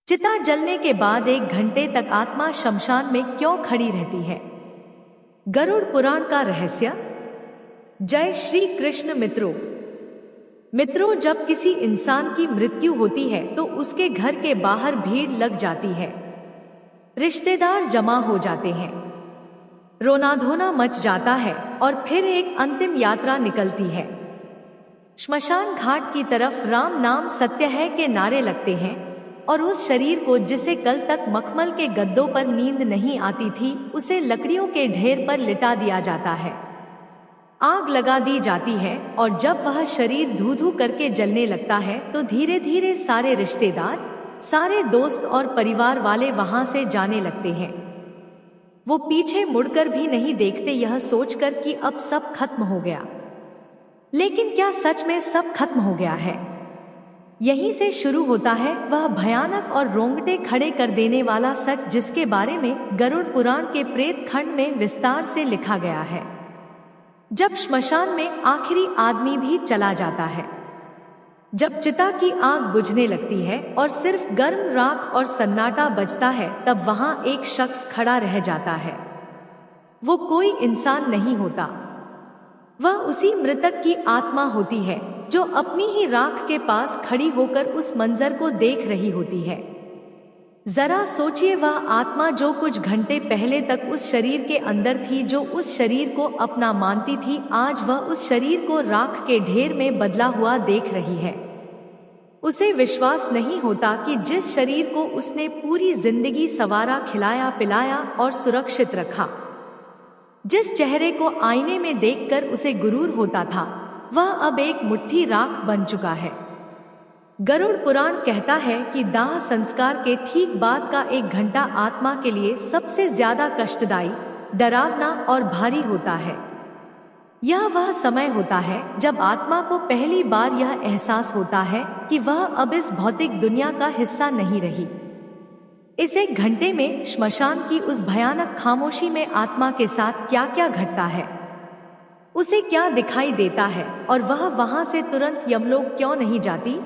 चिता जलने के बाद 1 घंटे तक आत्मा शमशान में क्यों खड़ी रहती है? गरुड़ पुराण का रहस्य। जय श्री कृष्ण मित्रों, जब किसी इंसान की मृत्यु होती है तो उसके घर के बाहर भीड़ लग जाती है। रिश्तेदार जमा हो जाते हैं, रोना धोना मच जाता है और फिर एक अंतिम यात्रा निकलती है। श्मशान घाट की तरफ राम नाम सत्य है के नारे लगते हैं और उस शरीर को जिसे कल तक मखमल के गद्दों पर नींद नहीं आती थी, उसे लकड़ियों के ढेर पर लिटा दिया जाता है। आग लगा दी जाती है और जब वह शरीर धू धू करके जलने लगता है तो धीरे धीरे सारे रिश्तेदार, सारे दोस्त और परिवार वाले वहां से जाने लगते हैं। वो पीछे मुड़कर भी नहीं देखते, यह सोचकर कि अब सब खत्म हो गया। लेकिन क्या सच में सब खत्म हो गया है? यहीं से शुरू होता है वह भयानक और रोंगटे खड़े कर देने वाला सच, जिसके बारे में गरुड़ पुराण के प्रेत खंड में विस्तार से लिखा गया है। जब श्मशान में आखिरी आदमी भी चला जाता है, जब चिता की आग बुझने लगती है और सिर्फ गर्म राख और सन्नाटा बचता है, तब वहां एक शख्स खड़ा रह जाता है। वो कोई इंसान नहीं होता, वह उसी मृतक की आत्मा होती है जो अपनी ही राख के पास खड़ी होकर उस मंजर को देख रही होती है। जरा सोचिए, वह आत्मा जो कुछ घंटे पहले तक उस शरीर के अंदर थी, जो उस शरीर को अपना मानती थी, आज वह उस शरीर को राख के ढेर में बदला हुआ देख रही है। उसे विश्वास नहीं होता कि जिस शरीर को उसने पूरी जिंदगी संवारा, खिलाया पिलाया और सुरक्षित रखा, जिस चेहरे को आईने में देखकर उसे गुरूर होता था, वह अब एक मुट्ठी राख बन चुका है। गरुड़ पुराण कहता है कि दाह संस्कार के ठीक बाद का 1 घंटा आत्मा के लिए सबसे ज्यादा कष्टदायी, डरावना और भारी होता है। यह वह समय होता है जब आत्मा को पहली बार यह एहसास होता है कि वह अब इस भौतिक दुनिया का हिस्सा नहीं रही। इस 1 घंटे में श्मशान की उस भयानक खामोशी में आत्मा के साथ क्या क्या घटता है, उसे क्या दिखाई देता है और वह वहां से तुरंत यमलोक क्यों नहीं जाती?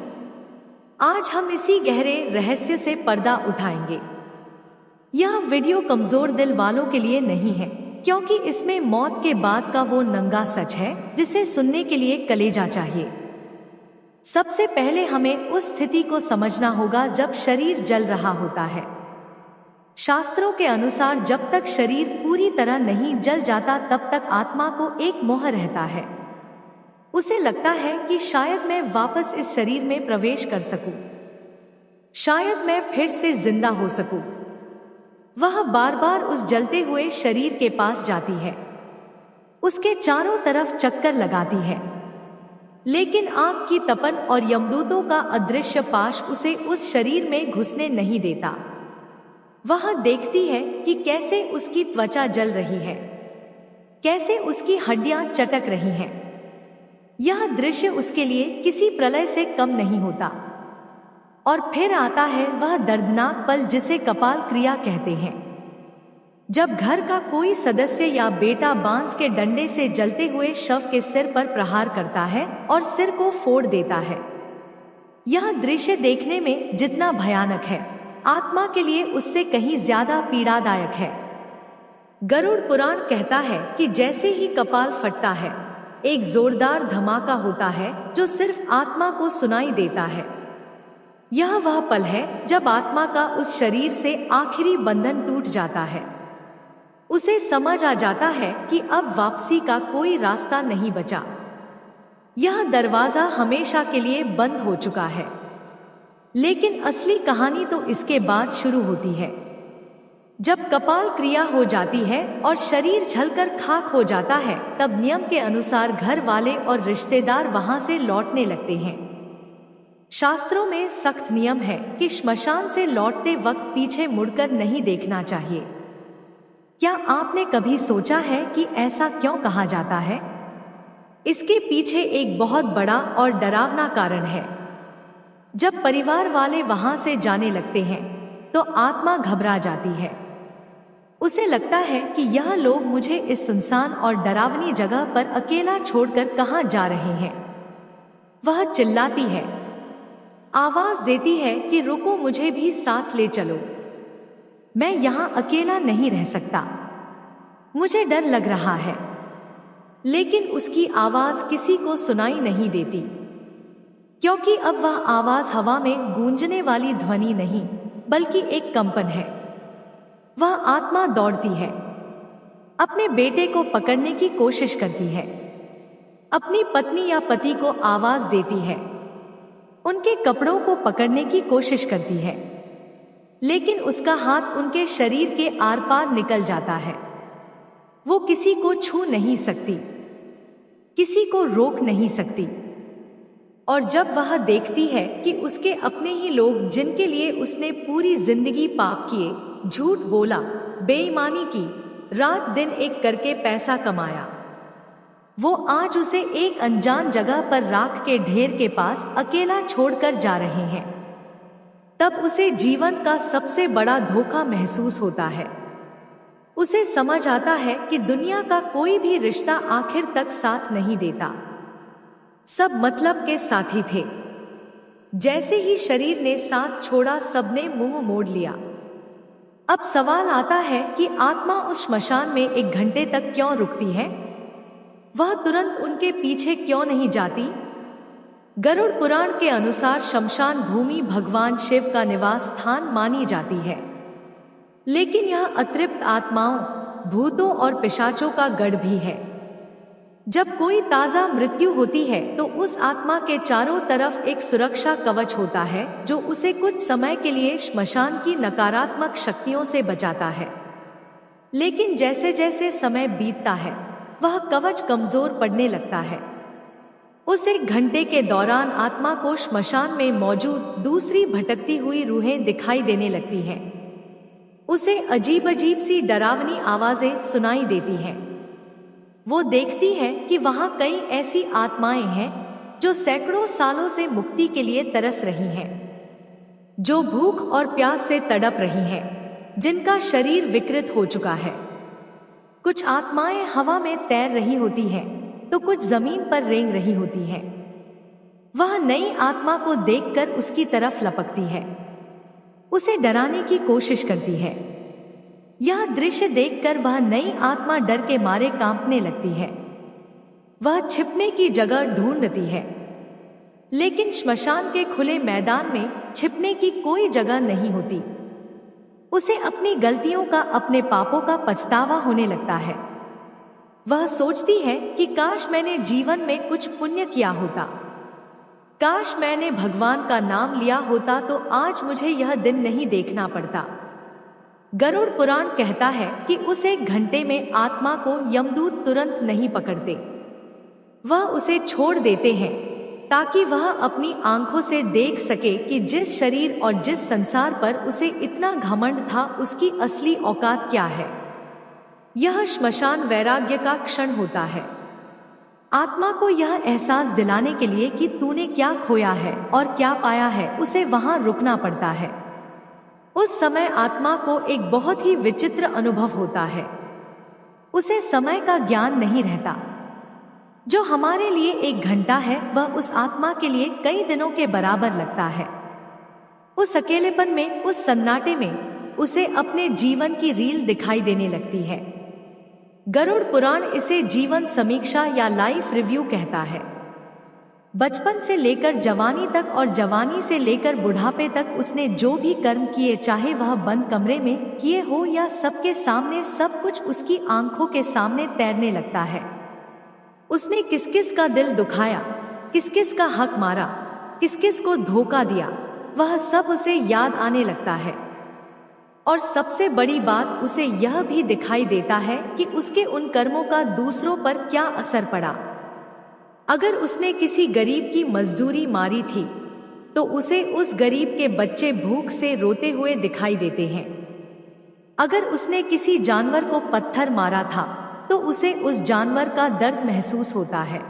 आज हम इसी गहरे रहस्य से पर्दा उठाएंगे। यह वीडियो कमजोर दिल वालों के लिए नहीं है, क्योंकि इसमें मौत के बाद का वो नंगा सच है जिसे सुनने के लिए कलेजा चाहिए। सबसे पहले हमें उस स्थिति को समझना होगा जब शरीर जल रहा होता है। शास्त्रों के अनुसार जब तक शरीर पूरी तरह नहीं जल जाता तब तक आत्मा को एक मोह रहता है। उसे लगता है कि शायद मैं वापस इस शरीर में प्रवेश कर सकूं, शायद मैं फिर से जिंदा हो सकूं। वह बार बार उस जलते हुए शरीर के पास जाती है, उसके चारों तरफ चक्कर लगाती है, लेकिन आग की तपन और यमदूतों का अदृश्य पाश उसे उस शरीर में घुसने नहीं देता। वह देखती है कि कैसे उसकी त्वचा जल रही है, कैसे उसकी हड्डियां चटक रही हैं। यह दृश्य उसके लिए किसी प्रलय से कम नहीं होता। और फिर आता है वह दर्दनाक पल जिसे कपाल क्रिया कहते हैं, जब घर का कोई सदस्य या बेटा बांस के डंडे से जलते हुए शव के सिर पर प्रहार करता है और सिर को फोड़ देता है। यह दृश्य देखने में जितना भयानक है, आत्मा के लिए उससे कहीं ज्यादा पीड़ादायक है। गरुड़ पुराण कहता है कि जैसे ही कपाल फटता है, एक जोरदार धमाका होता है जो सिर्फ आत्मा को सुनाई देता है। यह वह पल है जब आत्मा का उस शरीर से आखिरी बंधन टूट जाता है। उसे समझ आ जाता है कि अब वापसी का कोई रास्ता नहीं बचा, यह दरवाजा हमेशा के लिए बंद हो चुका है। लेकिन असली कहानी तो इसके बाद शुरू होती है। जब कपाल क्रिया हो जाती है और शरीर जलकर खाक हो जाता है, तब नियम के अनुसार घर वाले और रिश्तेदार वहां से लौटने लगते हैं। शास्त्रों में सख्त नियम है कि श्मशान से लौटते वक्त पीछे मुड़कर नहीं देखना चाहिए। क्या आपने कभी सोचा है कि ऐसा क्यों कहा जाता है? इसके पीछे एक बहुत बड़ा और डरावना कारण है। जब परिवार वाले वहां से जाने लगते हैं तो आत्मा घबरा जाती है। उसे लगता है कि यह लोग मुझे इस सुनसान और डरावनी जगह पर अकेला छोड़कर कहां जा रहे हैं। वह चिल्लाती है, आवाज देती है कि रुको, मुझे भी साथ ले चलो, मैं यहाँ अकेला नहीं रह सकता, मुझे डर लग रहा है। लेकिन उसकी आवाज किसी को सुनाई नहीं देती, क्योंकि अब वह आवाज हवा में गूंजने वाली ध्वनि नहीं बल्कि एक कंपन है। वह आत्मा दौड़ती है, अपने बेटे को पकड़ने की कोशिश करती है, अपनी पत्नी या पति को आवाज देती है, उनके कपड़ों को पकड़ने की कोशिश करती है, लेकिन उसका हाथ उनके शरीर के आर पार निकल जाता है। वो किसी को छू नहीं सकती, किसी को रोक नहीं सकती। और जब वह देखती है कि उसके अपने ही लोग, जिनके लिए उसने पूरी जिंदगी पाप किए, झूठ बोला, बेईमानी की, रात दिन एक करके पैसा कमाया, वो आज उसे एक अनजान जगह पर राख के ढेर के पास अकेला छोड़कर जा रहे हैं, तब उसे जीवन का सबसे बड़ा धोखा महसूस होता है। उसे समझ आता है कि दुनिया का कोई भी रिश्ता आखिर तक साथ नहीं देता, सब मतलब के साथी थे। जैसे ही शरीर ने साथ छोड़ा, सबने मुंह मोड़ लिया। अब सवाल आता है कि आत्मा उस श्मशान में 1 घंटे तक क्यों रुकती है? वह तुरंत उनके पीछे क्यों नहीं जाती? गरुड़ पुराण के अनुसार शमशान भूमि भगवान शिव का निवास स्थान मानी जाती है, लेकिन यह अतृप्त आत्माओं, भूतों और पिशाचों का गढ़ भी है। जब कोई ताजा मृत्यु होती है तो उस आत्मा के चारों तरफ एक सुरक्षा कवच होता है जो उसे कुछ समय के लिए श्मशान की नकारात्मक शक्तियों से बचाता है। लेकिन जैसे जैसे समय बीतता है, वह कवच कमजोर पड़ने लगता है। उस 1 घंटे के दौरान आत्मा को श्मशान में मौजूद दूसरी भटकती हुई रूहें दिखाई देने लगती हैं। उसे अजीब अजीब सी डरावनी आवाजें सुनाई देती हैं। वो देखती है कि वहां कई ऐसी आत्माएं हैं जो सैकड़ों सालों से मुक्ति के लिए तरस रही हैं, जो भूख और प्यास से तड़प रही हैं, जिनका शरीर विकृत हो चुका है। कुछ आत्माएं हवा में तैर रही होती हैं, तो कुछ जमीन पर रेंग रही होती हैं। वह नई आत्मा को देखकर उसकी तरफ लपकती है, उसे डराने की कोशिश करती है। यह दृश्य देखकर वह नई आत्मा डर के मारे कांपने लगती है। वह छिपने की जगह ढूंढती है, लेकिन श्मशान के खुले मैदान में छिपने की कोई जगह नहीं होती। उसे अपनी गलतियों का, अपने पापों का पछतावा होने लगता है। वह सोचती है कि काश मैंने जीवन में कुछ पुण्य किया होता, काश मैंने भगवान का नाम लिया होता तो आज मुझे यह दिन नहीं देखना पड़ता। गरुड़ पुराण कहता है कि उस 1 घंटे में आत्मा को यमदूत तुरंत नहीं पकड़ते, वह उसे छोड़ देते हैं ताकि वह अपनी आंखों से देख सके कि जिस शरीर और जिस संसार पर उसे इतना घमंड था, उसकी असली औकात क्या है। यह श्मशान वैराग्य का क्षण होता है, आत्मा को यह एहसास दिलाने के लिए कि तूने क्या खोया है और क्या पाया है, उसे वहां रुकना पड़ता है। उस समय आत्मा को एक बहुत ही विचित्र अनुभव होता है। उसे समय का ज्ञान नहीं रहता। जो हमारे लिए 1 घंटा है, वह उस आत्मा के लिए कई दिनों के बराबर लगता है। उस अकेलेपन में, उस सन्नाटे में उसे अपने जीवन की रील दिखाई देने लगती है। गरुड़ पुराण इसे जीवन समीक्षा या लाइफ रिव्यू कहता है। बचपन से लेकर जवानी तक और जवानी से लेकर बुढ़ापे तक उसने जो भी कर्म किए, चाहे वह बंद कमरे में किए हो या सबके सामने, सब कुछ उसकी आंखों के सामने तैरने लगता है। उसने किस किस का दिल दुखाया, किस किस का हक मारा, किस किस को धोखा दिया, वह सब उसे याद आने लगता है। और सबसे बड़ी बात, उसे यह भी दिखाई देता है कि उसके उन कर्मों का दूसरों पर क्या असर पड़ा। अगर उसने किसी गरीब की मजदूरी मारी थी तो उसे उस गरीब के बच्चे भूख से रोते हुए दिखाई देते हैं। अगर उसने किसी जानवर को पत्थर मारा था तो उसे उस जानवर का दर्द महसूस होता है।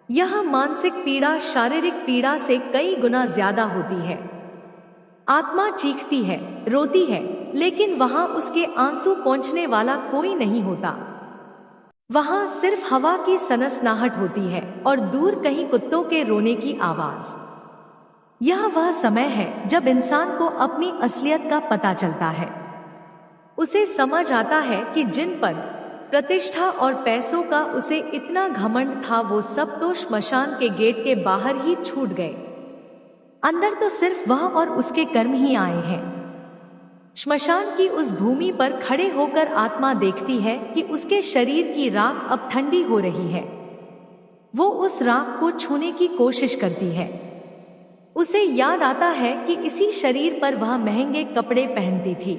यह मानसिक पीड़ा शारीरिक पीड़ा से कई गुना ज्यादा होती है। आत्मा चीखती है, रोती है, लेकिन वहां उसके आंसू पोंछने वाला कोई नहीं होता। वहां सिर्फ हवा की सनसनाहट होती है और दूर कहीं कुत्तों के रोने की आवाज। यह वह समय है जब इंसान को अपनी असलियत का पता चलता है। उसे समझ आता है कि जिन पर प्रतिष्ठा और पैसों का उसे इतना घमंड था, वो सब तो श्मशान के गेट के बाहर ही छूट गए। अंदर तो सिर्फ वह और उसके कर्म ही आए हैं। श्मशान की उस भूमि पर खड़े होकर आत्मा देखती है कि उसके शरीर की राख अब ठंडी हो रही है। वो उस राख को छूने की कोशिश करती है। उसे याद आता है कि इसी शरीर पर वह महंगे कपड़े पहनती थी,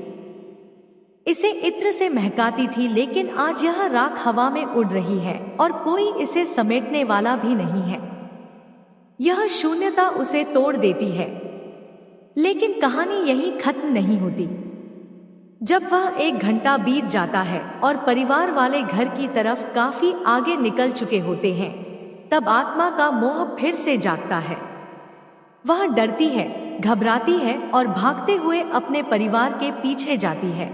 इसे इत्र से महकाती थी, लेकिन आज यह राख हवा में उड़ रही है और कोई इसे समेटने वाला भी नहीं है। यह शून्यता उसे तोड़ देती है। लेकिन कहानी यहीं खत्म नहीं होती। जब वह 1 घंटा बीत जाता है और परिवार वाले घर की तरफ काफी आगे निकल चुके होते हैं, तब आत्मा का मोह फिर से जागता है। वह डरती है, घबराती है और भागते हुए अपने परिवार के पीछे जाती है।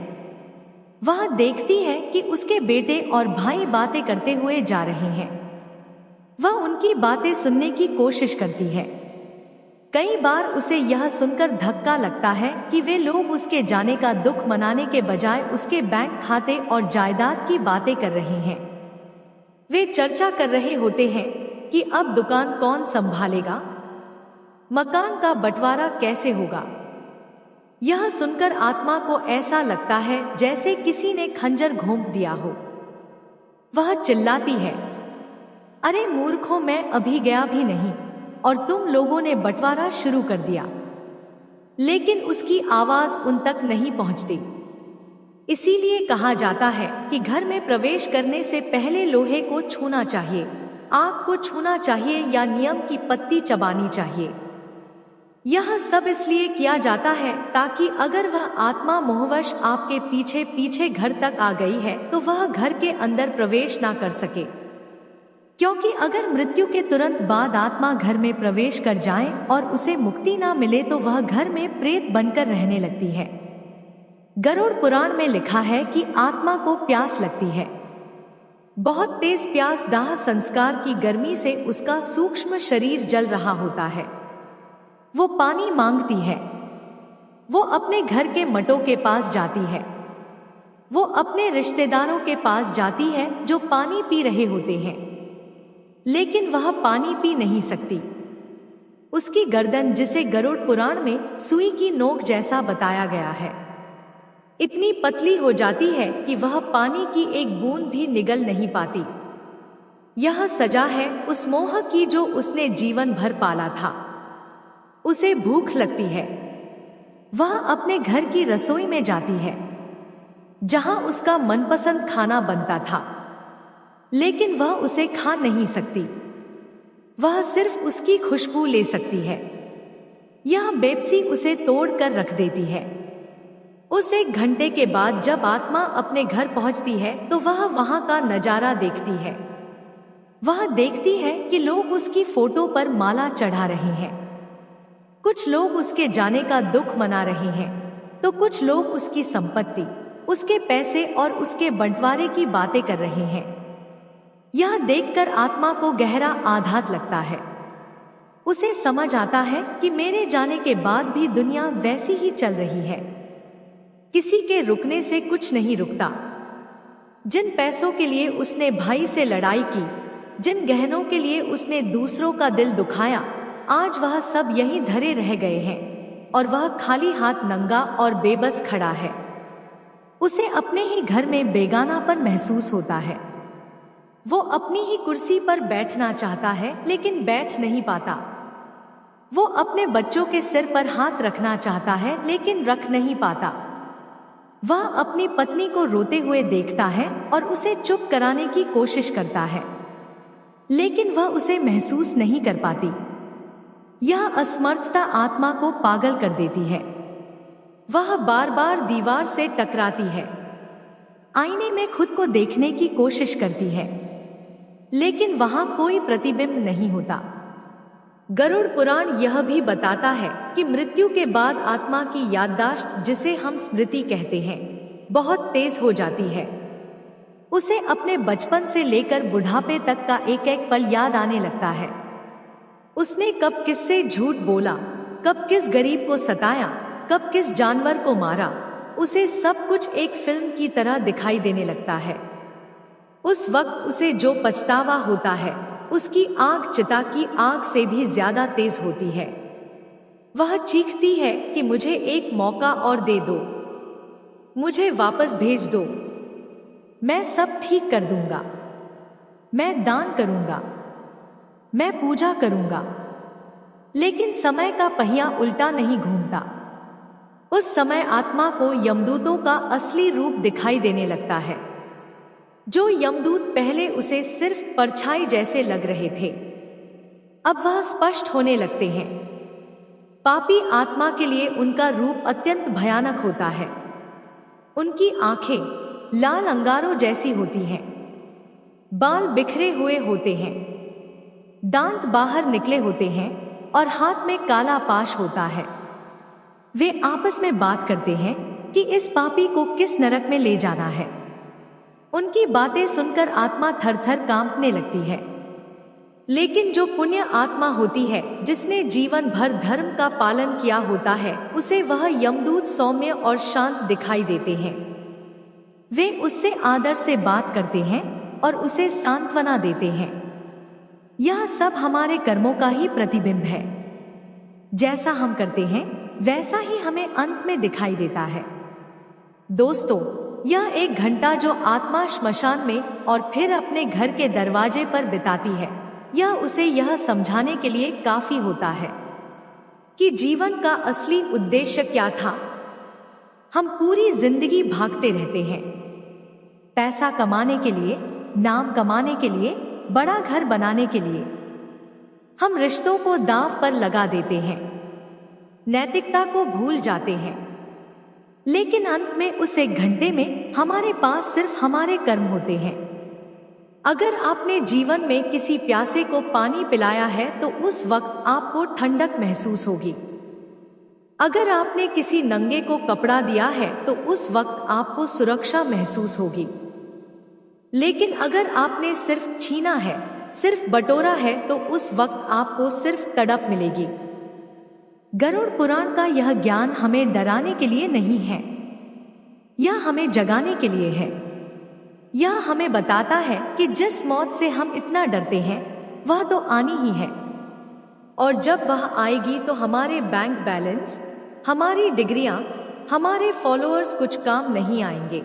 वह देखती है कि उसके बेटे और भाई बातें करते हुए जा रहे हैं। वह उनकी बातें सुनने की कोशिश करती है। कई बार उसे यह सुनकर धक्का लगता है कि वे लोग उसके जाने का दुख मनाने के बजाय उसके बैंक खाते और जायदाद की बातें कर रहे हैं। वे चर्चा कर रहे होते हैं कि अब दुकान कौन संभालेगा, मकान का बंटवारा कैसे होगा। यह सुनकर आत्मा को ऐसा लगता है जैसे किसी ने खंजर घोंप दिया हो। वह चिल्लाती है, अरे मूर्खों, मैं अभी गया भी नहीं और तुम लोगों ने बंटवारा शुरू कर दिया। लेकिन उसकी आवाज उन तक नहीं पहुंचती। इसीलिए कहा जाता है कि घर में प्रवेश करने से पहले लोहे को छूना चाहिए, आग को छूना चाहिए या नियम की पत्ती चबानी चाहिए। यह सब इसलिए किया जाता है ताकि अगर वह आत्मा मोहवश आपके पीछे पीछे घर तक आ गई है तो वह घर के अंदर प्रवेश ना कर सके। क्योंकि अगर मृत्यु के तुरंत बाद आत्मा घर में प्रवेश कर जाए और उसे मुक्ति ना मिले तो वह घर में प्रेत बनकर रहने लगती है। गरुड़ पुराण में लिखा है कि आत्मा को प्यास लगती है, बहुत तेज प्यास। दाह संस्कार की गर्मी से उसका सूक्ष्म शरीर जल रहा होता है। वो पानी मांगती है। वो अपने घर के मटों के पास जाती है। वो अपने रिश्तेदारों के पास जाती है जो पानी पी रहे होते हैं, लेकिन वह पानी पी नहीं सकती। उसकी गर्दन, जिसे गरुड़ पुराण में सुई की नोक जैसा बताया गया है, इतनी पतली हो जाती है कि वह पानी की एक बूंद भी निगल नहीं पाती। यह सजा है उस मोह की जो उसने जीवन भर पाला था। उसे भूख लगती है। वह अपने घर की रसोई में जाती है जहां उसका मनपसंद खाना बनता था, लेकिन वह उसे खा नहीं सकती। वह सिर्फ उसकी खुशबू ले सकती है। यह बेबसी उसे तोड़ कर रख देती है। उस 1 घंटे के बाद जब आत्मा अपने घर पहुंचती है तो वह वहां का नजारा देखती है। वह देखती है कि लोग उसकी फोटो पर माला चढ़ा रहे हैं। कुछ लोग उसके जाने का दुख मना रहे हैं तो कुछ लोग उसकी संपत्ति, उसके पैसे और उसके बंटवारे की बातें कर रहे हैं। यह देखकर आत्मा को गहरा आघात लगता है। उसे समझ आता है कि मेरे जाने के बाद भी दुनिया वैसी ही चल रही है। किसी के रुकने से कुछ नहीं रुकता। जिन पैसों के लिए उसने भाई से लड़ाई की, जिन गहनों के लिए उसने दूसरों का दिल दुखाया, आज वह सब यहीं धरे रह गए हैं और वह खाली हाथ, नंगा और बेबस खड़ा है। उसे अपने ही घर में बेगानापन महसूस होता है। वो अपनी ही कुर्सी पर बैठना चाहता है लेकिन बैठ नहीं पाता। वो अपने बच्चों के सिर पर हाथ रखना चाहता है लेकिन रख नहीं पाता। वह अपनी पत्नी को रोते हुए देखता है और उसे चुप कराने की कोशिश करता है, लेकिन वह उसे महसूस नहीं कर पाती। यह असमर्थता आत्मा को पागल कर देती है। वह बार बार दीवार से टकराती है, आईने में खुद को देखने की कोशिश करती है, लेकिन वहां कोई प्रतिबिंब नहीं होता। गरुड़ पुराण यह भी बताता है कि मृत्यु के बाद आत्मा की याददाश्त, जिसे हम स्मृति कहते हैं, बहुत तेज हो जाती है। उसे अपने बचपन से लेकर बुढ़ापे तक का एक एक पल याद आने लगता है। उसने कब किससे झूठ बोला, कब किस गरीब को सताया, कब किस जानवर को मारा, उसे सब कुछ एक फिल्म की तरह दिखाई देने लगता है। उस वक्त उसे जो पछतावा होता है, उसकी आग चिता की आग से भी ज्यादा तेज होती है। वह चीखती है कि मुझे एक मौका और दे दो, मुझे वापस भेज दो, मैं सब ठीक कर दूंगा, मैं दान करूंगा, मैं पूजा करूंगा। लेकिन समय का पहिया उल्टा नहीं घूमता। उस समय आत्मा को यमदूतों का असली रूप दिखाई देने लगता है। जो यमदूत पहले उसे सिर्फ परछाई जैसे लग रहे थे, अब वह स्पष्ट होने लगते हैं। पापी आत्मा के लिए उनका रूप अत्यंत भयानक होता है। उनकी आंखें लाल अंगारों जैसी होती हैं, बाल बिखरे हुए होते हैं, दांत बाहर निकले होते हैं और हाथ में काला पाश होता है। वे आपस में बात करते हैं कि इस पापी को किस नरक में ले जाना है। उनकी बातें सुनकर आत्मा थर-थर कांपने लगती है। लेकिन जो पुण्य आत्मा होती है, जिसने जीवन भर धर्म का पालन किया होता है, उसे वह यमदूत सौम्य और शांत दिखाई देते हैं। वे उससे आदर से बात करते हैं और उसे सांत्वना देते हैं। यह सब हमारे कर्मों का ही प्रतिबिंब है। जैसा हम करते हैं वैसा ही हमें अंत में दिखाई देता है। दोस्तों, यह 1 घंटा जो आत्मा श्मशान में और फिर अपने घर के दरवाजे पर बिताती है, यह उसे यह समझाने के लिए काफी होता है कि जीवन का असली उद्देश्य क्या था। हम पूरी जिंदगी भागते रहते हैं, पैसा कमाने के लिए, नाम कमाने के लिए, बड़ा घर बनाने के लिए। हम रिश्तों को दांव पर लगा देते हैं, नैतिकता को भूल जाते हैं। लेकिन अंत में उस 1 घंटे में हमारे पास सिर्फ हमारे कर्म होते हैं। अगर आपने जीवन में किसी प्यासे को पानी पिलाया है तो उस वक्त आपको ठंडक महसूस होगी। अगर आपने किसी नंगे को कपड़ा दिया है तो उस वक्त आपको सुरक्षा महसूस होगी। लेकिन अगर आपने सिर्फ छीना है, सिर्फ बटोरा है, तो उस वक्त आपको सिर्फ तड़प मिलेगी। गरुड़ पुराण का यह ज्ञान हमें डराने के लिए नहीं है, यह हमें जगाने के लिए है। यह हमें बताता है कि जिस मौत से हम इतना डरते हैं वह तो आनी ही है, और जब वह आएगी तो हमारे बैंक बैलेंस, हमारी डिग्रियां, हमारे फॉलोअर्स कुछ काम नहीं आएंगे।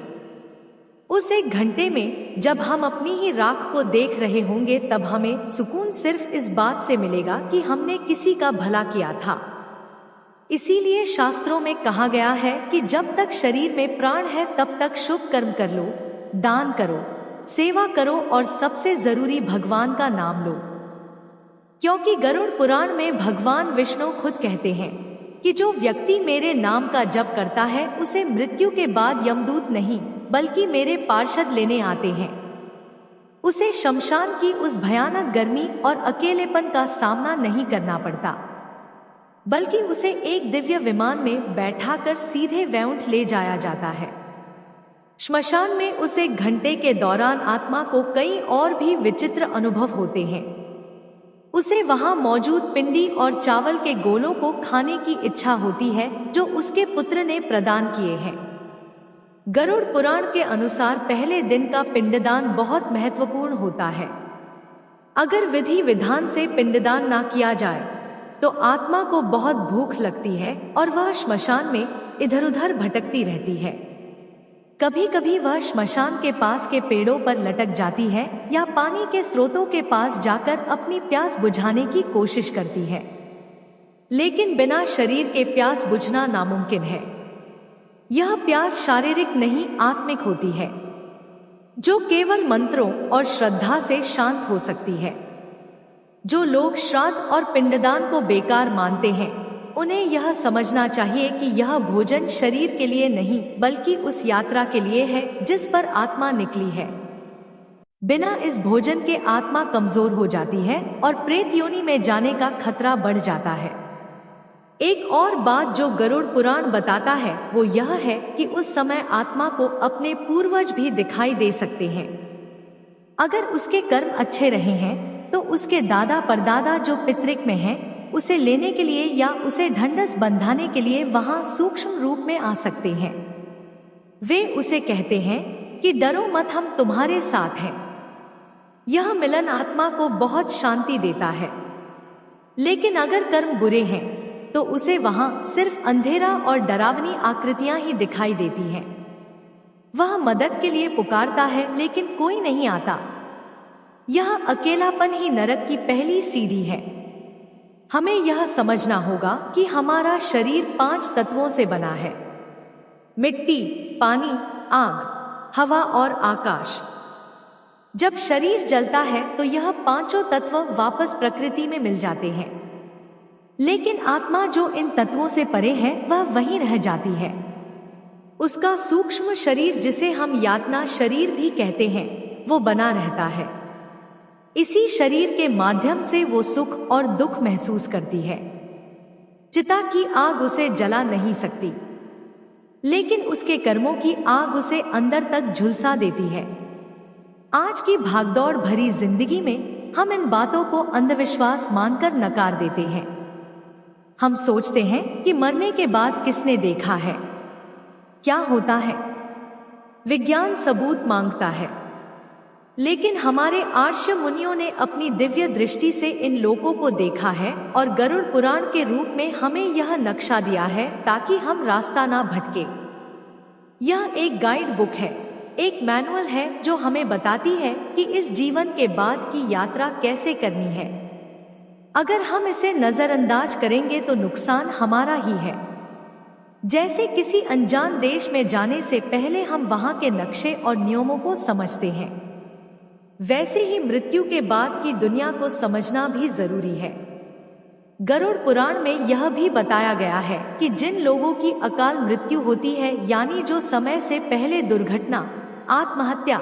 उस 1 घंटे में जब हम अपनी ही राख को देख रहे होंगे, तब हमें सुकून सिर्फ इस बात से मिलेगा कि हमने किसी का भला किया था। इसीलिए शास्त्रों में कहा गया है कि जब तक शरीर में प्राण है तब तक शुभ कर्म कर लो, दान करो, सेवा करो और सबसे जरूरी भगवान का नाम लो। क्योंकि गरुड़ पुराण में भगवान विष्णु खुद कहते हैं कि जो व्यक्ति मेरे नाम का जप करता है उसे मृत्यु के बाद यमदूत नहीं बल्कि मेरे पार्षद लेने आते हैं। उसे शमशान की उस भयानक गर्मी और अकेलेपन का सामना नहीं करना पड़ता, बल्कि उसे एक दिव्य विमान में बैठाकर सीधे वैकुंठ ले जाया जाता है। श्मशान में उस 1 घंटे के दौरान आत्मा को कई और भी विचित्र अनुभव होते हैं। उसे वहां मौजूद पिंडी और चावल के गोलों को खाने की इच्छा होती है जो उसके पुत्र ने प्रदान किए हैं। गरुड़ पुराण के अनुसार पहले दिन का पिंडदान बहुत महत्वपूर्ण होता है। अगर विधि विधान से पिंडदान ना किया जाए तो आत्मा को बहुत भूख लगती है और वह श्मशान में इधर उधर भटकती रहती है। कभी कभी वह श्मशान के पास के पेड़ों पर लटक जाती है या पानी के स्रोतों के पास जाकर अपनी प्यास बुझाने की कोशिश करती है। लेकिन बिना शरीर के प्यास बुझना नामुमकिन है। यह प्यास शारीरिक नहीं आत्मिक होती है, जो केवल मंत्रों और श्रद्धा से शांत हो सकती है। जो लोग श्राद्ध और पिंडदान को बेकार मानते हैं, उन्हें यह समझना चाहिए कि यह भोजन शरीर के लिए नहीं बल्कि उस यात्रा के लिए है जिस पर आत्मा निकली है। बिना इस भोजन के आत्मा कमजोर हो जाती है और प्रेत योनि में जाने का खतरा बढ़ जाता है। एक और बात जो गरुड़ पुराण बताता है वो यह है कि उस समय आत्मा को अपने पूर्वज भी दिखाई दे सकते हैं। अगर उसके कर्म अच्छे रहे हैं तो उसके दादा परदादा जो पितृक में हैं, उसे लेने के लिए या उसे ढंढस बंधाने के लिए वहां सूक्ष्म रूप में आ सकते हैं। वे उसे कहते हैं कि डरो मत, हम तुम्हारे साथ हैं। यह मिलन आत्मा को बहुत शांति देता है। लेकिन अगर कर्म बुरे हैं तो उसे वहां सिर्फ अंधेरा और डरावनी आकृतियां ही दिखाई देती हैं। वह मदद के लिए पुकारता है लेकिन कोई नहीं आता। यह अकेलापन ही नरक की पहली सीढ़ी है। हमें यह समझना होगा कि हमारा शरीर 5 तत्वों से बना है: मिट्टी, पानी, आग, हवा और आकाश। जब शरीर जलता है तो यह 5 तत्व वापस प्रकृति में मिल जाते हैं। लेकिन आत्मा जो इन तत्वों से परे है वह वहीं रह जाती है। उसका सूक्ष्म शरीर, जिसे हम यातना शरीर भी कहते हैं, वो बना रहता है। इसी शरीर के माध्यम से वो सुख और दुख महसूस करती है। चिता की आग उसे जला नहीं सकती, लेकिन उसके कर्मों की आग उसे अंदर तक झुलसा देती है। आज की भागदौड़ भरी जिंदगी में हम इन बातों को अंधविश्वास मानकर नकार देते हैं। हम सोचते हैं कि मरने के बाद किसने देखा है, क्या होता है। विज्ञान सबूत मांगता है, लेकिन हमारे आर्ष मुनियों ने अपनी दिव्य दृष्टि से इन लोकों को देखा है और गरुड़ पुराण के रूप में हमें यह नक्शा दिया है ताकि हम रास्ता ना भटके। यह एक गाइड बुक है, एक मैनुअल है जो हमें बताती है कि इस जीवन के बाद की यात्रा कैसे करनी है। अगर हम इसे नजरअंदाज करेंगे तो नुकसान हमारा ही है। जैसे किसी अनजान देश में जाने से पहले हम वहां के नक्शे और नियमों को समझते हैं, वैसे ही मृत्यु के बाद की दुनिया को समझना भी जरूरी है। गरुड़ पुराण में यह भी बताया गया है कि जिन लोगों की अकाल मृत्यु होती है, यानी जो समय से पहले दुर्घटना, आत्महत्या,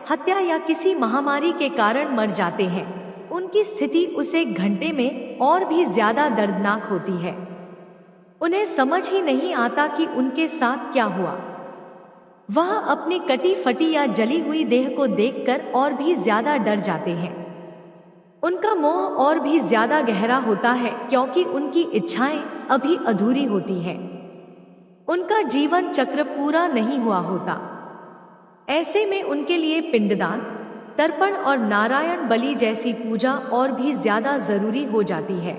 हत्या या किसी महामारी के कारण मर जाते हैं, उनकी स्थिति उस 1 घंटे में और भी ज्यादा दर्दनाक होती है। उन्हें समझ ही नहीं आता कि उनके साथ क्या हुआ। वह अपनी कटी फटी या जली हुई देह को देखकर और भी ज्यादा डर जाते हैं। उनका मोह और भी ज्यादा गहरा होता है क्योंकि उनकी इच्छाएं अभी अधूरी होती हैं। उनका जीवन चक्र पूरा नहीं हुआ होता। ऐसे में उनके लिए पिंडदान, तर्पण और नारायण बलि जैसी पूजा और भी ज्यादा जरूरी हो जाती है।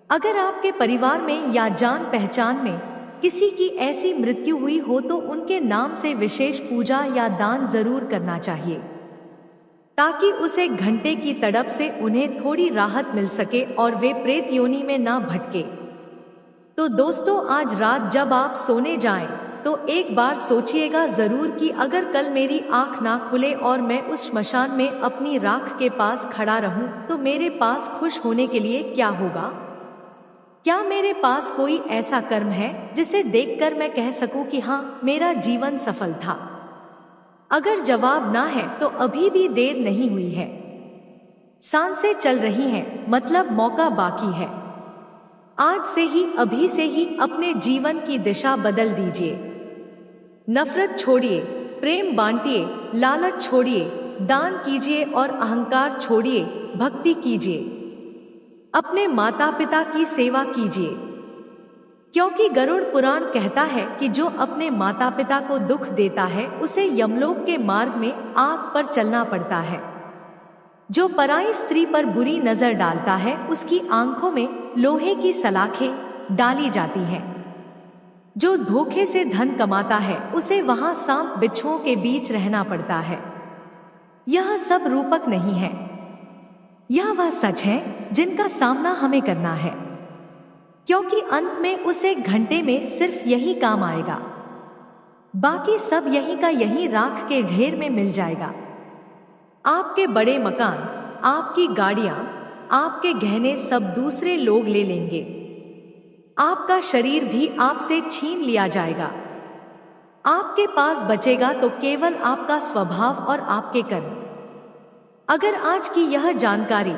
अगर आपके परिवार में या जान पहचान में किसी की ऐसी मृत्यु हुई हो तो उनके नाम से विशेष पूजा या दान जरूर करना चाहिए, ताकि उस 1 घंटे की तड़प से उन्हें थोड़ी राहत मिल सके और वे प्रेत योनि में ना भटके। तो दोस्तों, आज रात जब आप सोने जाएं, तो एक बार सोचिएगा जरूर कि अगर कल मेरी आंख ना खुले और मैं उस श्मशान में अपनी राख के पास खड़ा रहूं, तो मेरे पास खुश होने के लिए क्या होगा? क्या मेरे पास कोई ऐसा कर्म है जिसे देखकर मैं कह सकूं कि हाँ, मेरा जीवन सफल था? अगर जवाब ना है तो अभी भी देर नहीं हुई है। सांसें चल रही हैं, मतलब मौका बाकी है। आज से ही, अभी से ही अपने जीवन की दिशा बदल दीजिए। नफरत छोड़िए, प्रेम बांटिए, लालच छोड़िए, दान कीजिए और अहंकार छोड़िए, भक्ति कीजिए। अपने माता पिता की सेवा कीजिए, क्योंकि गरुड़ पुराण कहता है कि जो अपने माता पिता को दुख देता है उसे यमलोक के मार्ग में आग पर चलना पड़ता है। जो पराई स्त्री पर बुरी नजर डालता है उसकी आंखों में लोहे की सलाखें डाली जाती हैं। जो धोखे से धन कमाता है उसे वहां सांप बिच्छुओं के बीच रहना पड़ता है। यह सब रूपक नहीं है, यह वह सच है जिनका सामना हमें करना है, क्योंकि अंत में उस 1 घंटे में सिर्फ यही काम आएगा। बाकी सब यही का यही राख के ढेर में मिल जाएगा। आपके बड़े मकान, आपकी गाड़ियां, आपके गहने सब दूसरे लोग ले लेंगे। आपका शरीर भी आपसे छीन लिया जाएगा। आपके पास बचेगा तो केवल आपका स्वभाव और आपके कर्म। अगर आज की यह जानकारी,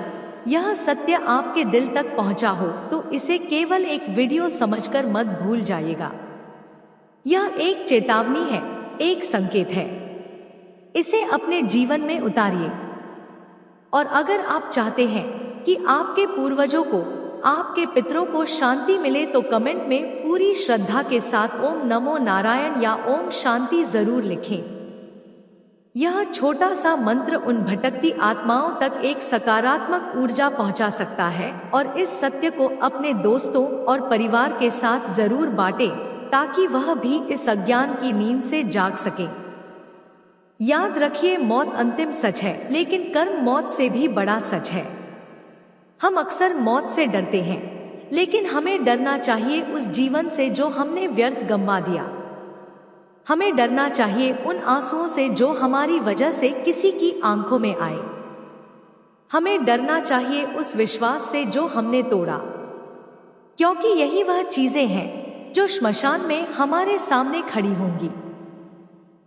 यह सत्य आपके दिल तक पहुंचा हो तो इसे केवल एक वीडियो समझकर मत भूल जाइएगा। यह एक चेतावनी है, एक संकेत है। इसे अपने जीवन में उतारिए। और अगर आप चाहते हैं कि आपके पूर्वजों को आपके पितरों को शांति मिले तो कमेंट में पूरी श्रद्धा के साथ ओम नमो नारायण या ओम शांति जरूर लिखें। यह छोटा सा मंत्र उन भटकती आत्माओं तक एक सकारात्मक ऊर्जा पहुंचा सकता है और इस सत्य को अपने दोस्तों और परिवार के साथ जरूर बांटें ताकि वह भी इस अज्ञान की नींद से जाग सके। याद रखिए, मौत अंतिम सच है, लेकिन कर्म मौत से भी बड़ा सच है। हम अक्सर मौत से डरते हैं, लेकिन हमें डरना चाहिए उस जीवन से जो हमने व्यर्थ गंवा दिया। हमें डरना चाहिए उन आंसुओं से जो हमारी वजह से किसी की आंखों में आए। हमें डरना चाहिए उस विश्वास से जो हमने तोड़ा, क्योंकि यही वह चीजें हैं जो श्मशान में हमारे सामने खड़ी होंगी।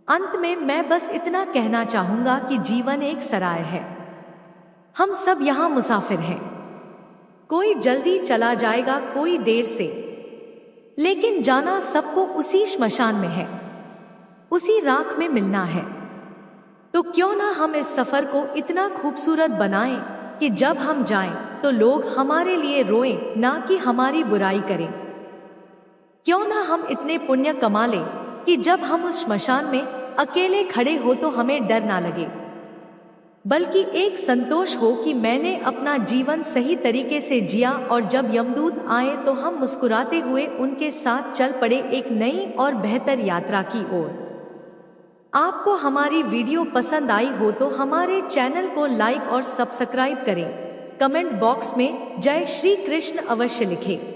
अंत में मैं बस इतना कहना चाहूंगा कि जीवन एक सराय है। हम सब यहाँ मुसाफिर हैं। कोई जल्दी चला जाएगा, कोई देर से, लेकिन जाना सबको उसी श्मशान में है, उसी राख में मिलना है। तो क्यों ना हम इस सफर को इतना खूबसूरत बनाएं कि जब हम जाएं तो लोग हमारे लिए रोएं, ना कि हमारी बुराई करें। क्यों ना हम इतने पुण्य कमा लें कि जब हम उस श्मशान में अकेले खड़े हो तो हमें डर ना लगे, बल्कि एक संतोष हो कि मैंने अपना जीवन सही तरीके से जिया, और जब यमदूत आए तो हम मुस्कुराते हुए उनके साथ चल पड़े एक नई और बेहतर यात्रा की ओर। आपको हमारी वीडियो पसंद आई हो तो हमारे चैनल को लाइक और सब्सक्राइब करें। कमेंट बॉक्स में जय श्री कृष्ण अवश्य लिखें।